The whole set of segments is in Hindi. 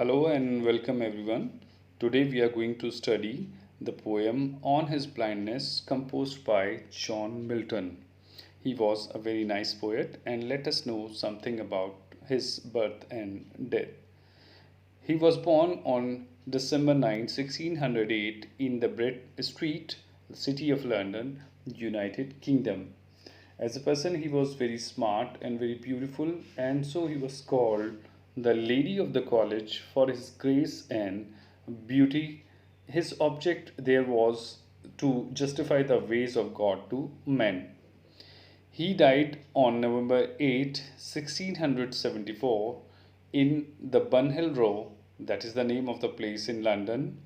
Hello and welcome everyone. Today we are going to study the poem On His Blindness composed by John Milton. He was a very nice poet and let us know something about his birth and death. He was born on December 9, 1608 in the Brett Street, the city of London, United Kingdom. As a person, he was very smart and very beautiful, and so he was called the Lady of the College for his grace and beauty. His object there was to justify the ways of God to men. He died on November 8, 1674, in the Bunhill Row, that is the name of the place in London,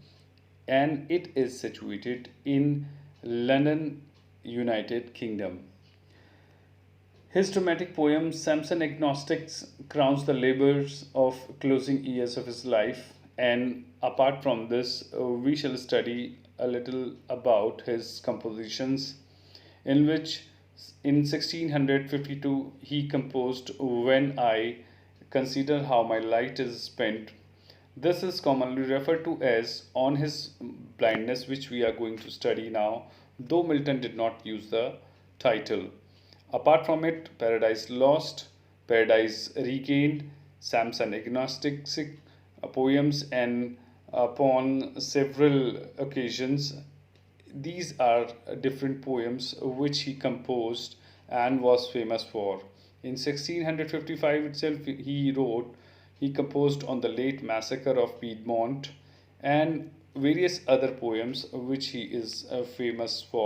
and it is situated in London, United Kingdom. His dramatic poem Samson Agnostics crowns the labors of closing years of his life, and apart from this, we shall study a little about his compositions, in which in 1652 he composed When I Consider How My Light Is Spent. This is commonly referred to as On His Blindness, which we are going to study now, though Milton did not use the title. Apart from it, Paradise Lost, Paradise Regained, Samson Agnostic poems, and upon several occasions, these are different poems which he composed and was famous for. In 1655 itself, he composed on the late massacre of Piedmont and various other poems which he is famous for.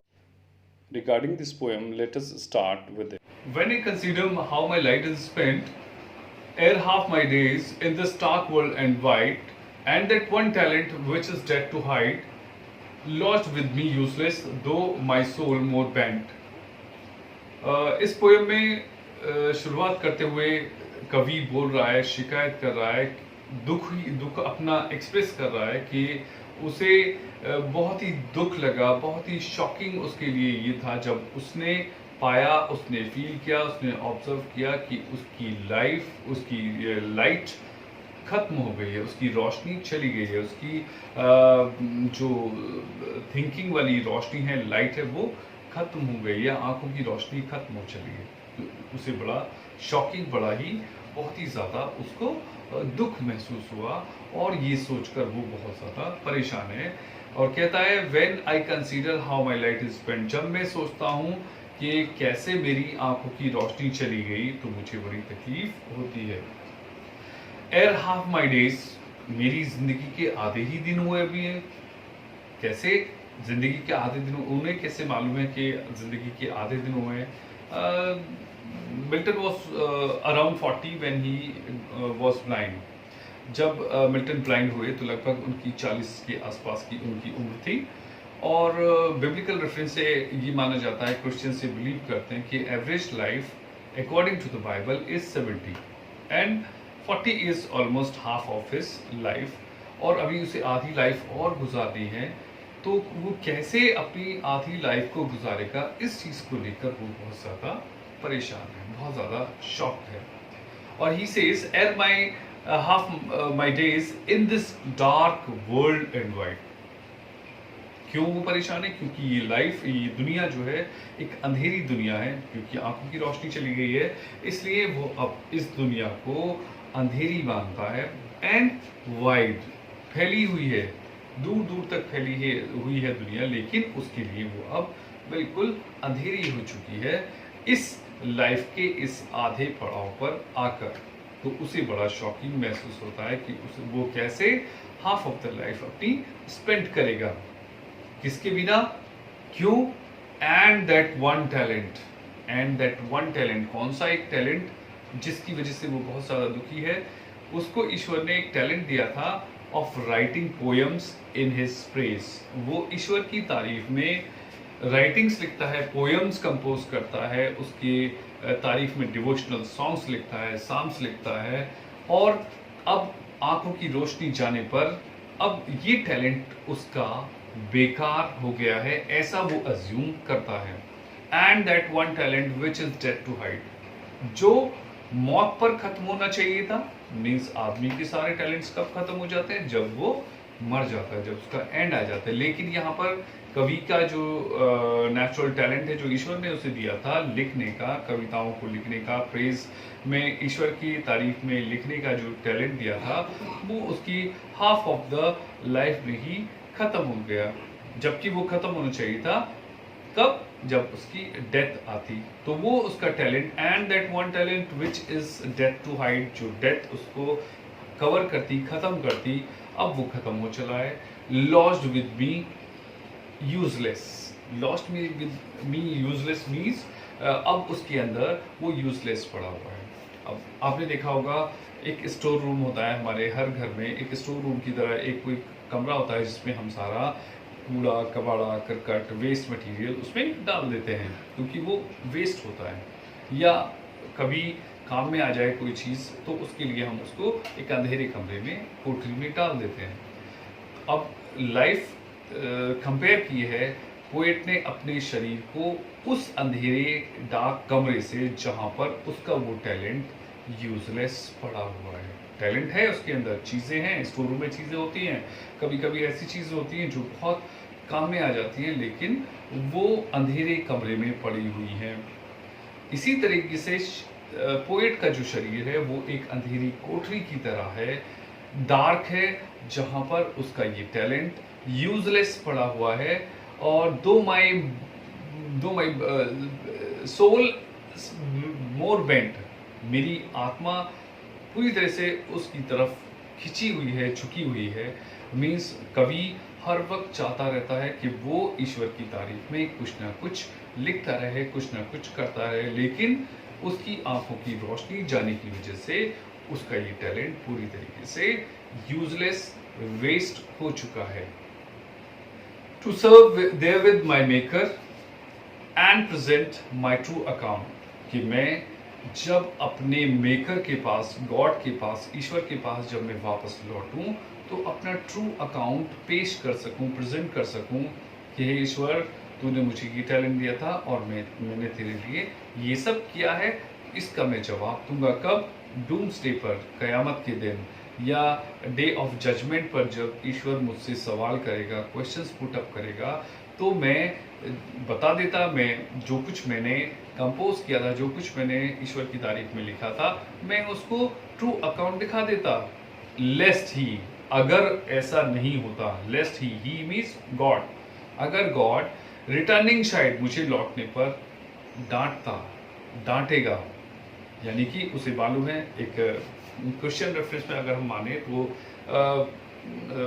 Regarding this poem, let us start with it. When I consider how my light is spent, ere half my days in this stark world and white, and that one talent which is dead to hide, lodged with me useless, though my soul more bent. इस पोएम में शुरुआत करते हुए कवि बोल रहा है, शिकायत कर रहा है, दुख अपना एक्सप्रेस कर रहा है कि उसे बहुत ही दुख लगा, बहुत ही शॉकिंग उसके लिए ये था जब उसने पाया, उसने फील किया, उसने ऑब्जर्व किया कि उसकी लाइफ, उसकी लाइट खत्म हो गई है, उसकी रोशनी चली गई है, उसकी जो थिंकिंग वाली रोशनी है, लाइट है, वो खत्म हो गई है, आंखों की रोशनी खत्म हो चली है। तो उसे बड़ा शॉकिंग, बड़ा ही बहुत ही ज़्यादा उसको दुख महसूस हुआ और ये सोचकर वो बहुत ज़्यादा परेशान है और कहता है when I consider how my light is spent, जब मैं सोचता हूँ कि कैसे मेरी आंखों की रोशनी चली गई तो मुझे बड़ी तकलीफ होती है। एर हाफ माई डेज, मेरी जिंदगी के आधे ही दिन हुए अभी हैं। कैसे जिंदगी के आधे दिन, उन्हें कैसे मालूम है कि जिंदगी के आधे दिन हुए हैं। Milton was around 40 when he was blind. जब मिल्टन ब्लाइंड हुए तो लगभग उनकी 40 के आसपास की उनकी उम्र थी और बिब्लिकल रेफरेंस से ये माना जाता है, क्रिश्चियन से बिलीव करते हैं कि average life according to the Bible is 70 and 40 is almost half of his life और अभी उसे आधी लाइफ और गुजारनी है, तो वो कैसे अपनी आधी लाइफ को गुजारेगा, इस चीज़ को लेकर वो बहुत ज़्यादा परेशान है, बहुत ज़्यादा शॉक्ड है। और he says ere my half my days in this dark world and wide. क्यों वो परेशान है? क्योंकि ये लाइफ, ये दुनिया जो है एक अंधेरी दुनिया है, क्योंकि आंखों की रोशनी चली गई है, इसलिए वो अब इस दुनिया को अंधेरी मानता है। एंड वाइड, फैली हुई है, दूर दूर तक फैली हुई है दुनिया, लेकिन उसके लिए वो अब बिल्कुल अंधेरी हो चुकी है इस लाइफ के इस आधे पड़ाव पर आकर। तो उसे बड़ा शॉकिंग महसूस होता है कि वो कैसे हाफ ऑफ द लाइफ अपनी स्पेंड करेगा, किसके बिना, क्यों। And that one talent, and that one talent, कौन सा एक टैलेंट जिसकी वजह से वो बहुत ज़्यादा दुखी है। उसको ईश्वर ने एक टैलेंट दिया था of writing poems in his praise. वो ईश्वर की तारीफ में राइटिंग्स लिखता है, पोएम्स कंपोज करता है, उसकी तारीफ में डिवोशनल सॉन्ग्स लिखता है, साम्स लिखता है। और अब आंखों की रोशनी जाने पर अब ये टैलेंट उसका बेकार हो गया है, ऐसा वो अज्यूम करता है। And that one talent which is dead to hide, जो मौत पर खत्म होना चाहिए था, मीन्स आदमी के सारे टैलेंट्स कब खत्म हो जाते हैं? जब वो मर जाता है, जब उसका एंड आ जाता है। लेकिन यहाँ पर कवि का जो नेचुरल टैलेंट है, जो ईश्वर ने उसे दिया था लिखने का, कविताओं को लिखने का, प्रेज में ईश्वर की तारीफ में लिखने का जो टैलेंट दिया था, वो उसकी हाफ ऑफ द लाइफ में ही खत्म हो गया। जबकि वो खत्म होना चाहिए था कब? जब उसकी डेथ आती। तो वो उसका talent, and that one talent which is death to hide, जो डेथ उसको कवर करती, खत्म करती, अब वो खत्म हो चला है। Lodged with me useless, lodged me with me useless means अब उसके अंदर वो यूजलेस पड़ा हुआ है। अब आपने देखा होगा एक स्टोर रूम होता है हमारे हर घर में, एक स्टोर रूम की तरह एक कोई कमरा होता है जिसमें हम सारा कूड़ा कबाड़ा करकट वेस्ट मटेरियल उसमें डाल देते हैं, क्योंकि वो वेस्ट होता है। या कभी काम में आ जाए कोई चीज़ तो उसके लिए हम उसको एक अंधेरे कमरे में, कोठरी में डाल देते हैं। अब लाइफ कंपेयर की है, पोएट ने अपने शरीर को उस अंधेरे डार्क कमरे से जहाँ पर उसका वो टैलेंट यूजलेस पड़ा हुआ है। टैलेंट है उसके अंदर, चीज़ें हैं, स्टोर रूम में चीज़ें होती हैं, कभी कभी ऐसी चीज़ें होती हैं जो बहुत काम में आ जाती हैं, लेकिन वो अंधेरे कमरे में पड़ी हुई हैं। इसी तरीके से पोएट का जो शरीर है वो एक अंधेरी कोठरी की तरह है, डार्क है, जहाँ पर उसका ये टैलेंट यूजलेस पड़ा हुआ है। और दो माई सोल मोर बेंट, मेरी आत्मा पूरी तरह से उसकी तरफ खिंची हुई है, झुकी हुई है। मीन्स कवि हर वक्त चाहता रहता है कि वो ईश्वर की तारीफ में कुछ ना कुछ लिखता रहे, कुछ ना कुछ करता रहे, लेकिन उसकी आंखों की रोशनी जाने की वजह से उसका ये टैलेंट पूरी तरीके से यूजलेस, वेस्ट हो चुका है। To serve therewith my maker and present my true account, कि मैं जब अपने मेकर के पास, गॉड के पास, ईश्वर के पास जब मैं वापस लौटूं तो अपना ट्रू अकाउंट पेश कर सकूं, प्रेजेंट कर सकूं कि हे ईश्वर, तूने मुझे ये टैलेंट दिया था और मैंने तेरे लिए ये सब किया है, इसका मैं जवाब दूंगा कब? डूम्सडे पर, कयामत के दिन, या डे ऑफ जजमेंट पर, जब ईश्वर मुझसे सवाल करेगा, क्वेश्चंस पुट अप करेगा, तो मैं बता देता, मैं जो कुछ मैंने कंपोज किया था, जो कुछ मैंने ईश्वर की तारीफ में लिखा था, मैं उसको ट्रू अकाउंट दिखा देता। लेस्ट ही, अगर ऐसा नहीं होता, लेस्ट ही मीन्स गॉड, अगर गॉड रिटर्निंग साइड मुझे लौटने पर डांटेगा, यानी कि उसे मालूम है, एक क्रिश्चियन रेफरेंस में अगर हम माने तो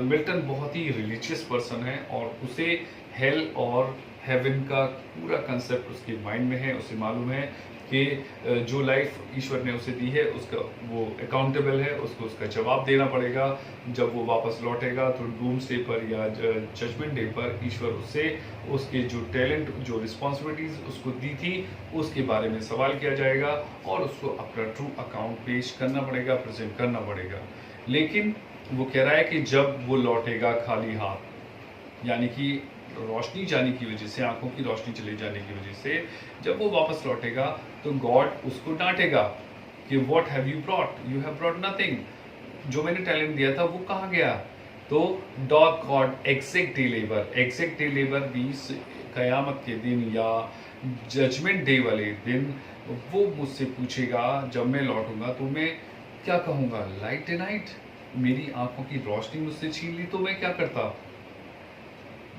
मिल्टन बहुत ही रिलीजियस पर्सन है और उसे हेल और हेवन का पूरा कंसेप्ट उसके माइंड में है। उसे मालूम है कि जो लाइफ ईश्वर ने उसे दी है उसका वो अकाउंटेबल है, उसको उसका जवाब देना पड़ेगा। जब वो वापस लौटेगा तो डूम्सडे पर या जजमेंट डे पर ईश्वर उससे उसके जो टैलेंट, जो रिस्पॉन्सिबिलिटीज उसको दी थी, उसके बारे में सवाल किया जाएगा और उसको अपना ट्रू अकाउंट पेश करना पड़ेगा, प्रेजेंट करना पड़ेगा। लेकिन वो कह रहा है कि जब वो लौटेगा खाली हाथ, यानी कि रोशनी जाने की वजह से, आंखों की रोशनी चले जाने की वजह से जब वो वापस लौटेगा तो गॉड उसको डांटेगा कि what have you brought, you have brought nothing, जो मैंने टैलेंट दिया था वो कहाँ गया? तो doth God exact day labour, exact day labour means कयामत के दिन या जजमेंट डे वाले दिन वो मुझसे पूछेगा जब मैं लौटूंगा, तो मैं क्या कहूँगा? लाइट ए नाइट, मेरी आंखों की रोशनी मुझसे छीन ली तो मैं क्या करता?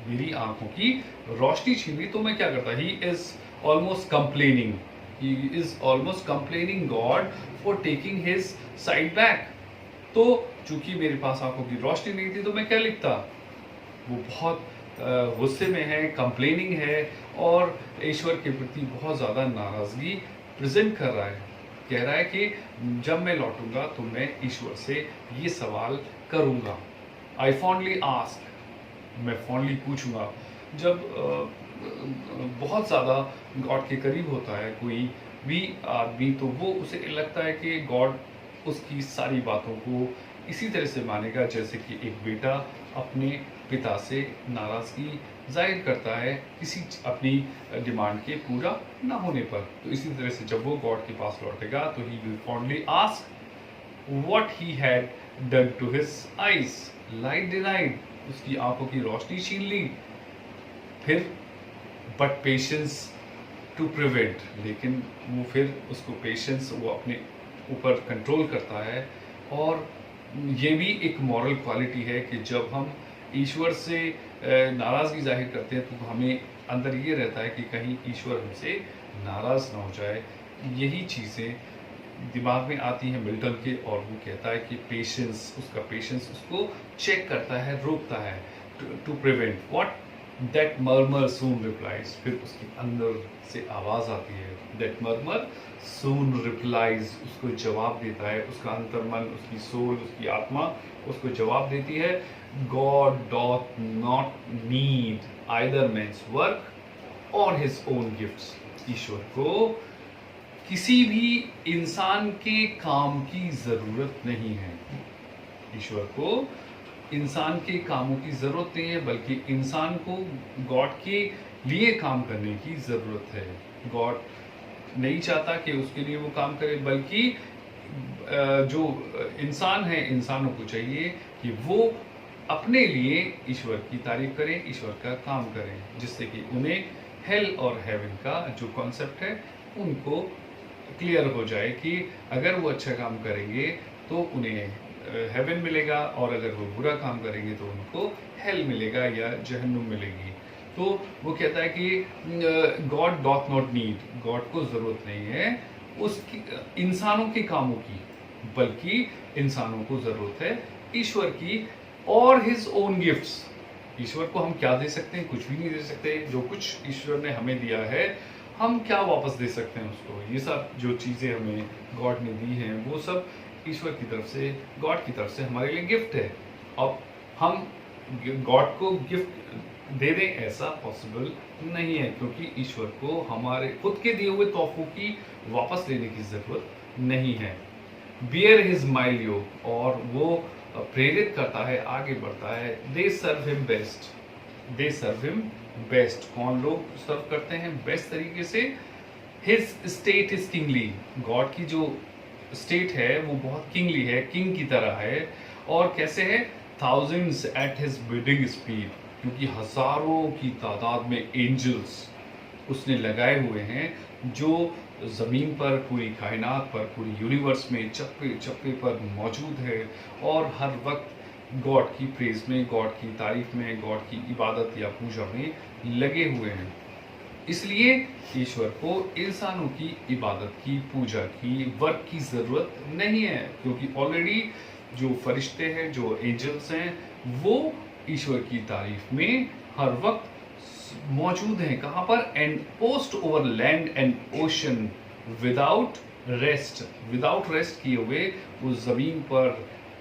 मेरी आंखों की रोशनी छीन ली तो मैं क्या करता? He is almost complaining, he is almost complaining God for taking his side back. तो चूंकि मेरे पास आंखों की रोशनी नहीं थी तो मैं क्या लिखता? वो बहुत गुस्से में है, कंप्लेनिंग है और ईश्वर के प्रति बहुत ज़्यादा नाराज़गी प्रेजेंट कर रहा है। कह रहा है कि जब मैं लौटूंगा तो मैं ईश्वर से ये सवाल करूंगा। आई फॉन्डली आस्क, मैं फॉन्डली पूछूंगा। जब बहुत ज़्यादा गॉड के करीब होता है कोई भी आदमी, तो वो उसे लगता है कि गॉड उसकी सारी बातों को इसी तरह से मानेगा जैसे कि एक बेटा अपने पिता से नाराज़गी जाहिर करता है किसी अपनी डिमांड के पूरा ना होने पर। तो इसी तरह से जब वो गॉड के पास लौटेगा तो he will fondly ask what he had done to his eyes. Light denied, उसकी आंखों की रोशनी छीन ली. फिर but patience to prevent, लेकिन वो फिर उसको पेशेंस वो अपने ऊपर कंट्रोल करता है. और ये भी एक मॉरल क्वालिटी है कि जब हम ईश्वर से नाराज़गी जाहिर करते हैं तो हमें अंदर ये रहता है कि कहीं ईश्वर हमसे नाराज़ ना हो जाए. यही चीज़ें दिमाग में आती हैं मिल्टन के, और वो कहता है कि उसका पेशेंस उसको चेक करता है, रोकता है. To prevent what that murmur soon replies. फिर उसके अंदर से आवाज़ आती है, दैट मर्मर सून रिप्लाइज, उसको जवाब देता है. उसका अंतर्मन, उसकी सोल, उसकी आत्मा उसको जवाब देती है, God doth not need either man's work or his own gifts. ईश्वर को किसी भी इंसान के काम की ज़रूरत नहीं है. ईश्वर को इंसान के कामों की ज़रूरत नहीं है, बल्कि इंसान को गॉड के लिए काम करने की ज़रूरत है. गॉड नहीं चाहता कि उसके लिए वो काम करे, बल्कि जो इंसान है, इंसानों को चाहिए कि वो अपने लिए ईश्वर की तारीफ करें, ईश्वर का काम करें, जिससे कि उन्हें हेल और हेवन का जो कॉन्सेप्ट है उनको क्लियर हो जाए कि अगर वो अच्छा काम करेंगे तो उन्हें हेवन मिलेगा, और अगर वो बुरा काम करेंगे तो उनको हेल मिलेगा या जहन्नुम मिलेगी. तो वो कहता है कि God doth not need, God को ज़रूरत नहीं है उसकी इंसानों के कामों की, बल्कि इंसानों को ज़रूरत है ईश्वर की और हिज ओन गिफ्ट्स. ईश्वर को हम क्या दे सकते हैं? कुछ भी नहीं दे सकते. जो कुछ ईश्वर ने हमें दिया है हम क्या वापस दे सकते हैं उसको? ये सब जो चीज़ें हमें गॉड ने दी हैं वो सब ईश्वर की तरफ से, गॉड की तरफ से हमारे लिए गिफ्ट है. अब हम गॉड को गिफ्ट दे दें ऐसा पॉसिबल नहीं है, क्योंकि ईश्वर को हमारे खुद के दिए हुए तोहफों की वापस लेने की ज़रूरत नहीं है. बियर हिज माइल योग, और वो प्रेरित करता है, आगे बढ़ता है. दे सर्व हिम बेस्ट, दे सर्व हिम बेस्ट. कौन लोग सर्व करते हैं बेस्ट तरीके से? His state is kingly, God की जो स्टेट है वो बहुत किंगली है, किंग की तरह है. और कैसे है? Thousands at his bidding speed, क्योंकि हजारों की तादाद में एंजल्स उसने लगाए हुए हैं जो ज़मीन पर, पूरी कायनात पर, पूरी यूनिवर्स में चप्पे चप्पे पर मौजूद है, और हर वक्त गॉड की प्रेज में, गॉड की तारीफ में, गॉड की इबादत या पूजा में लगे हुए हैं. इसलिए ईश्वर को इंसानों की इबादत की, पूजा की, वर्क की ज़रूरत नहीं है, क्योंकि ऑलरेडी जो फरिश्ते हैं, जो एंजल्स हैं, वो ईश्वर की तारीफ में हर वक्त मौजूद हैं. कहाँ पर? And post over land and ocean without rest, without rest किए हुए वो ज़मीन पर,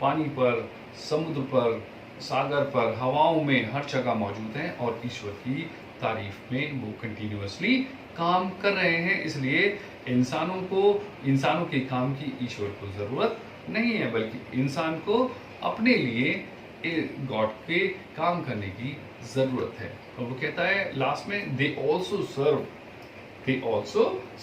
पानी पर, समुद्र पर, सागर पर, हवाओं में, हर जगह मौजूद हैं, और ईश्वर की तारीफ में वो कंटिन्यूअसली काम कर रहे हैं. इसलिए इंसानों के काम की ईश्वर को ज़रूरत नहीं है, बल्कि इंसान को अपने लिए गॉड के काम करने की ज़रूरत है. और वो कहता है लास्ट में, they also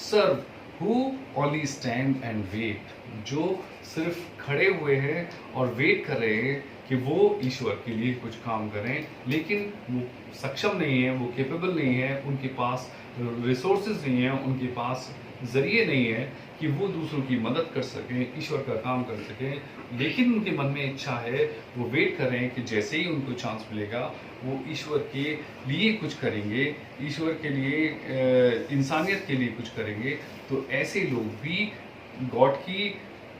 serve who only stand and wait, जो सिर्फ खड़े हुए हैं और वेट कर रहे हैं कि वो ईश्वर के लिए कुछ काम करें, लेकिन वो सक्षम नहीं है, वो केपेबल नहीं है, उनके पास रिसोर्सेज नहीं है, उनके पास ज़रिए नहीं है कि वो दूसरों की मदद कर सकें, ईश्वर का काम कर सकें. लेकिन उनके मन में इच्छा है, वो वेट कर रहे हैं कि जैसे ही उनको चांस मिलेगा वो ईश्वर के लिए कुछ करेंगे, ईश्वर के लिए, इंसानियत के लिए कुछ करेंगे. तो ऐसे लोग भी गॉड की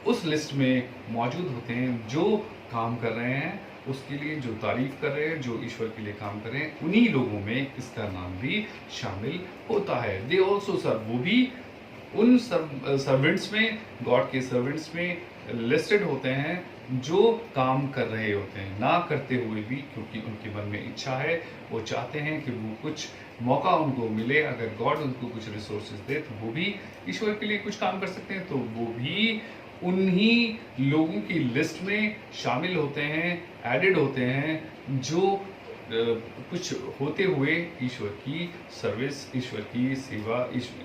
उस लिस्ट में मौजूद होते हैं जो काम कर रहे हैं, उसके लिए जो तारीफ कर रहे हैं, जो ईश्वर के लिए काम कर रहे हैं. उन्हीं लोगों में इसका नाम भी शामिल होता है. दे ऑल्सो सर्व, वो भी उन सर्वेंट्स में, गॉड के सर्वेंट्स में लिस्टेड होते हैं जो काम कर रहे होते हैं, ना करते हुए भी, क्योंकि उनके मन में इच्छा है, वो चाहते हैं कि वो कुछ मौका उनको मिले. अगर गॉड उनको कुछ रिसोर्सेज दे तो वो भी ईश्वर के लिए कुछ काम कर सकते हैं, तो वो भी उन्हीं लोगों की लिस्ट में शामिल होते हैं, एडेड होते हैं, जो कुछ होते हुए ईश्वर की सर्विस, ईश्वर की सेवा,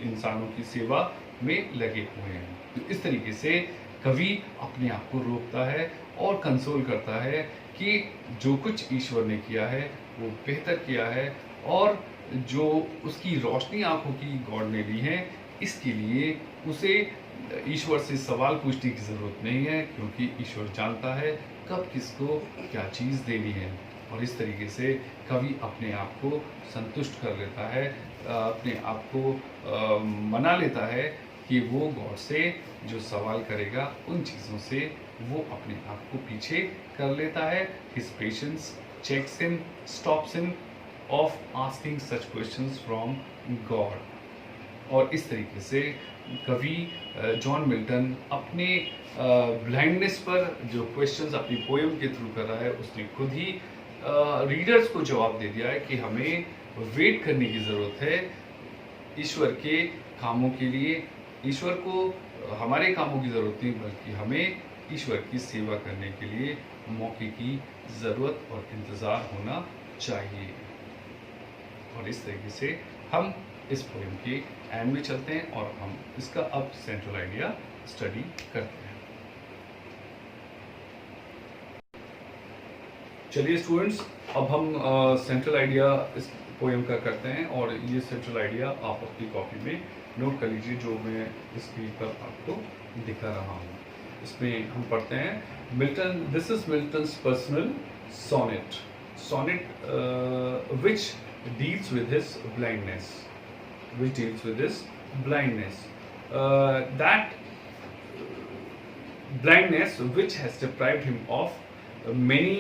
इंसानों की सेवा में लगे हुए हैं. तो इस तरीके से कवि अपने आप को रोकता है और कंसोल करता है कि जो कुछ ईश्वर ने किया है वो बेहतर किया है, और जो उसकी रोशनी आंखों की गॉड ने ली है, इसके लिए उसे ईश्वर से सवाल पूछने की ज़रूरत नहीं है, क्योंकि ईश्वर जानता है कब किसको क्या चीज़ देनी है। और इस तरीके से कवि अपने आप को संतुष्ट कर लेता है, अपने आप को मना लेता है कि वो गॉड से जो सवाल करेगा उन चीज़ों से वो अपने आप को पीछे कर लेता है। His patience checks him, stops him of asking such questions from God. और इस तरीके से कवि जॉन मिल्टन अपने ब्लाइंडनेस पर जो क्वेश्चंस अपनी पोएम के थ्रू कर रहा है, उसने खुद ही रीडर्स को जवाब दे दिया है कि हमें वेट करने की ज़रूरत है ईश्वर के कामों के लिए। ईश्वर को हमारे कामों की ज़रूरत नहीं, बल्कि हमें ईश्वर की सेवा करने के लिए मौके की ज़रूरत और इंतज़ार होना चाहिए। और इस तरीके से हम इस पोएम के एंड में चलते हैं और हम इसका अब सेंट्रल आइडिया स्टडी करते हैं। चलिए स्टूडेंट्स, अब हम सेंट्रल आइडिया इस पोएम का करते हैं, और ये सेंट्रल आइडिया आप अपनी कॉपी में नोट कर लीजिए, जो मैं स्क्रीन पर आपको दिखा रहा हूँ। इसमें हम पढ़ते हैं Milton, this is Milton's personal sonnet, sonnet which deals with his blindness, that blindness which has deprived him of many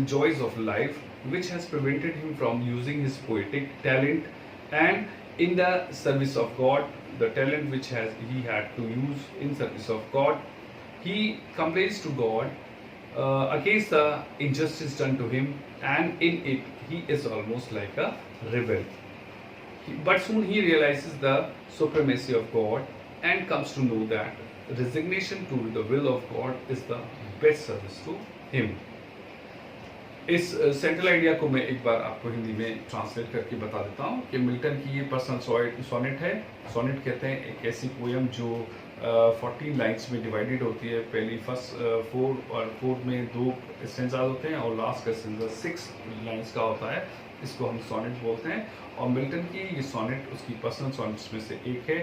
joys of life, which has prevented him from using his poetic talent and in the service of God, the talent which he had to use in service of God. He complains to God against the injustice done to him, and in it he is almost like a rebel. But soon he realizes the supremacy of God and comes to know that resignation to the will of God is the best service to him. इस सेंट्रल आइडिया को मैं एक बार आपको हिंदी में ट्रांसलेट करके बता देता हूँ कि मिल्टन की ये पर्सनल सोनेट है। सोनेट कहते हैं एक ऐसी पोएम जो 14 लाइन्स में डिवाइडेड होती है। पहली फर्स्ट 4 और 4 में 2 स्टेंजास होते हैं और लास्ट का स्टेंजा 6 लाइन्स का होता है। इसको हम सोनेट बोलते हैं। और मिल्टन की ये सोनेट उसकी पर्सनल सोनेट्स में से एक है,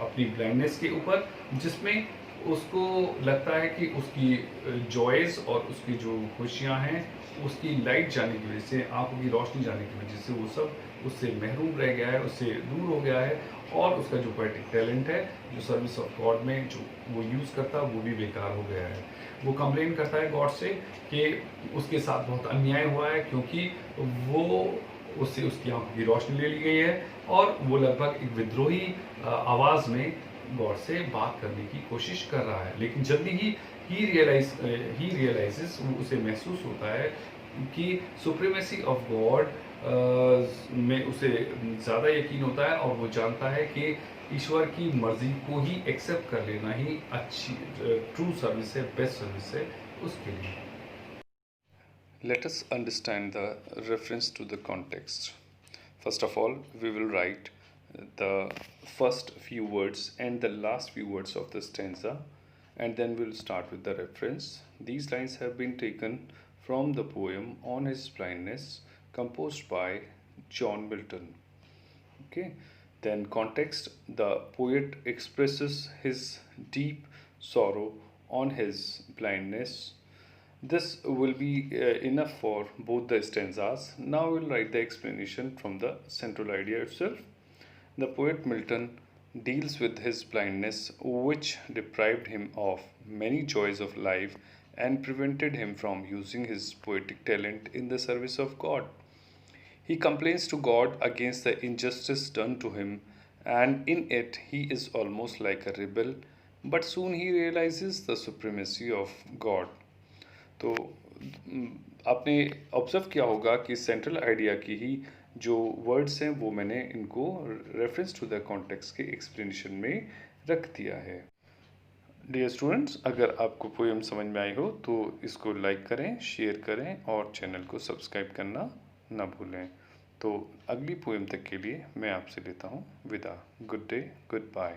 अपनी ब्लाइंडनेस के ऊपर, जिसमें उसको लगता है कि उसकी जॉयज़ और उसकी जो खुशियाँ हैं, उसकी लाइट जाने की वजह से, आंखों की रोशनी जाने की वजह से वो सब उससे महरूम रह गया है, उससे दूर हो गया है, और उसका जो पोएटिक टैलेंट है, जो सर्विस ऑफ गॉड में जो वो यूज़ करता है, वो भी बेकार हो गया है। वो कंप्लेन करता है गॉड से कि उसके साथ बहुत अन्याय हुआ है, क्योंकि वो उससे उसकी आंखों की रोशनी ले ली गई है, और वो लगभग एक विद्रोही आवाज़ में गॉड से बात करने की कोशिश कर रहा है। लेकिन जल्दी ही रियलाइजेस, उसे महसूस होता है कि सुप्रीमेसी ऑफ गॉड में उसे ज़्यादा यकीन होता है, और वो जानता है कि ईश्वर की मर्जी को ही एक्सेप्ट कर लेना ही अच्छी ट्रू सर्विस है, बेस्ट सर्विस है उसके लिए। Let us understand the reference to the context. First of all, we will write the first few words and the last few words of the stanza, and then we'll start with the reference. These lines have been taken from the poem On His Blindness, composed by John Milton. Okay, then context: the poet expresses his deep sorrow on his blindness. This will be enough for both the stanzas. Now we'll write the explanation from the central idea itself. The poet Milton deals with his blindness, which deprived him of many joys of life and prevented him from using his poetic talent in the service of God. He complains to God against the injustice done to him, and in it he is almost like a rebel, but soon he realizes the supremacy of God. तो आपने ऑब्जर्व किया होगा कि सेंट्रल आइडिया की ही जो वर्ड्स हैं वो मैंने इनको रेफरेंस टू द कॉन्टेक्स्ट के एक्सप्लेनेशन में रख दिया है। डियर स्टूडेंट्स, अगर आपको पोएम समझ में आई हो तो इसको लाइक करें, शेयर करें और चैनल को सब्सक्राइब करना ना भूलें। तो अगली पोएम तक के लिए मैं आपसे लेता हूँ विदा। Good day, good bye.